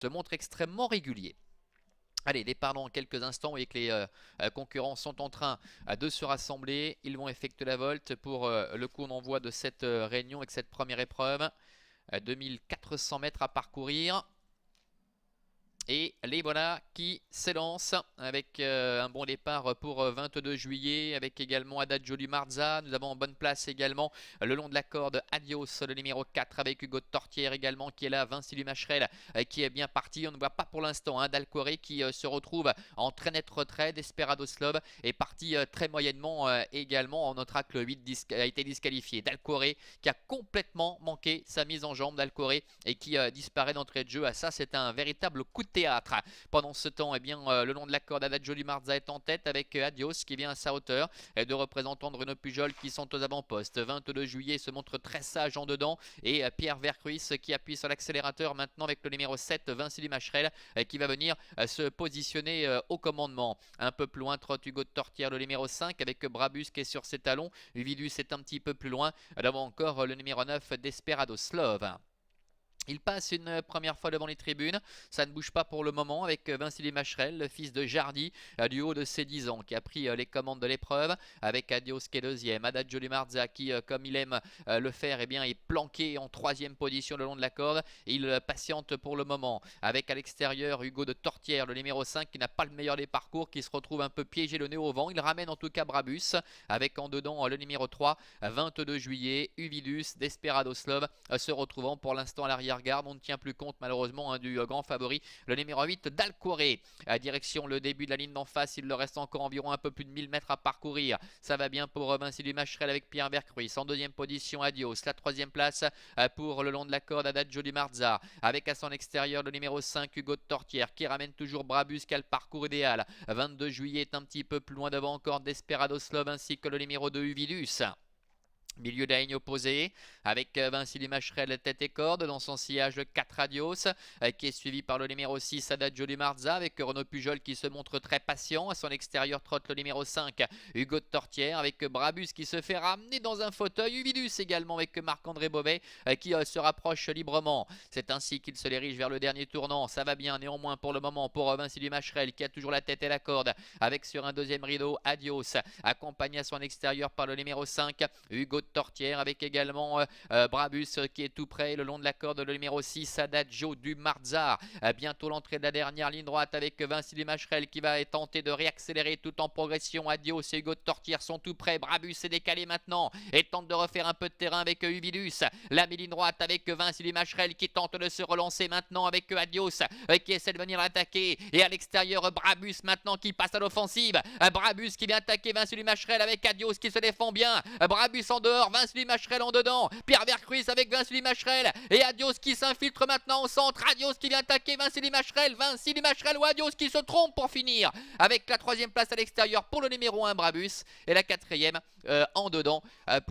se montre extrêmement régulier. Allez, départ dans quelques instants. Vous voyez que les concurrents sont en train de se rassembler. Ils vont effectuer la volte pour le coup d'envoi de cette réunion avec cette première épreuve. 2400 mètres à parcourir. Et les voilà qui s'élancent avec un bon départ pour 22 juillet avec également Adagio du Marza. Nous avons en bonne place également le long de la corde Adios, le numéro 4 avec Hugo de Tortière également qui est là. Vinci Lumacherel qui est bien parti. On ne voit pas pour l'instant Dalcoré qui se retrouve en très net retrait. Desperado Slob est parti très moyennement également. On notera que le 8 a été disqualifié. Dalcoré qui a complètement manqué sa mise en jambe. Dalcoré et qui disparaît d'entrée de jeu. Ça c'est un véritable coup de théâtre. Pendant ce temps, eh bien, le long de la corde, Adagio du Marza est en tête avec Adios qui vient à sa hauteur. Et deux représentants de Renaud Pujol qui sont aux avant-postes. 22 juillet se montre très sage en dedans. Et Pierre Vercruis qui appuie sur l'accélérateur maintenant avec le numéro 7, Vinci Lumacherel, qui va venir se positionner au commandement. Un peu plus loin, trotte Hugo de Tortière, le numéro 5 avec Brabus qui est sur ses talons. Uvidus est un petit peu plus loin. Devant encore le numéro 9, Desperado Slov. Il passe une première fois devant les tribunes, ça ne bouge pas pour le moment avec Vinci Lumacherel, le fils de Jardy, du haut de ses 10 ans, qui a pris les commandes de l'épreuve, avec Adios qui est deuxième, Adagio du Marza qui, comme il aime le faire, eh bien, est planqué en troisième position le long de la corde, il patiente pour le moment, avec à l'extérieur Hugo de Tortière, le numéro 5, qui n'a pas le meilleur des parcours, qui se retrouve un peu piégé le nez au vent, il ramène en tout cas Brabus, avec en dedans le numéro 3, 22 juillet, Uvidus, Desperado Slov, se retrouvant pour l'instant à l'arrière. On ne tient plus compte malheureusement du grand favori, le numéro 8 Dalcoré. Direction le début de la ligne d'en face, il leur reste encore environ un peu plus de 1000 mètres à parcourir. Ça va bien pour Vinci Lumacherel avec Pierre Vercruis. En deuxième position Adios, la troisième place pour le long de la corde Adagio du Marza, avec à son extérieur le numéro 5 Hugo de Tortière qui ramène toujours Brabus qui a le parcours idéal. 22 juillet est un petit peu plus loin devant encore Desperado Slov ainsi que le numéro 2 Uvidus. Milieu de la ligne opposée avec Vinci Lumacherel tête et corde dans son sillage le 4 Adios qui est suivi par le numéro 6 Adagio du Marza avec Renaud Pujol qui se montre très patient. À son extérieur trotte le numéro 5 Hugo de Tortière avec Brabus qui se fait ramener dans un fauteuil. Uvidus également avec Marc-André Beauvais qui se rapproche librement. C'est ainsi qu'il se dirige vers le dernier tournant. Ça va bien néanmoins pour le moment pour Vinci Lumacherel qui a toujours la tête et la corde avec sur un deuxième rideau Adios accompagné à son extérieur par le numéro 5 Hugo de Tortière avec également Brabus qui est tout près le long de la corde, le numéro 6 Adagio du Marza. Bientôt l'entrée de la dernière ligne droite avec Vinci Lumacherel qui va tenter de réaccélérer tout en progression. Adios et Hugo de Tortière sont tout près. Brabus est décalé maintenant et tente de refaire un peu de terrain avec Uvidus. La ligne droite avec Vinci Lumacherel qui tente de se relancer maintenant avec Adios qui essaie de venir l'attaquer. Et à l'extérieur Brabus maintenant qui passe à l'offensive. Brabus qui vient attaquer Vinci Lumacherel avec Adios qui se défend bien. Brabus en dehors, Vinci Lumacherel en dedans, Pierre Vercruis avec Vinci Lumacherel et Adios qui s'infiltre maintenant au centre. Adios qui vient attaquer Vinci Lumacherel ou Adios qui se trompe pour finir avec la troisième place à l'extérieur pour le numéro 1 Brabus et la quatrième en dedans pour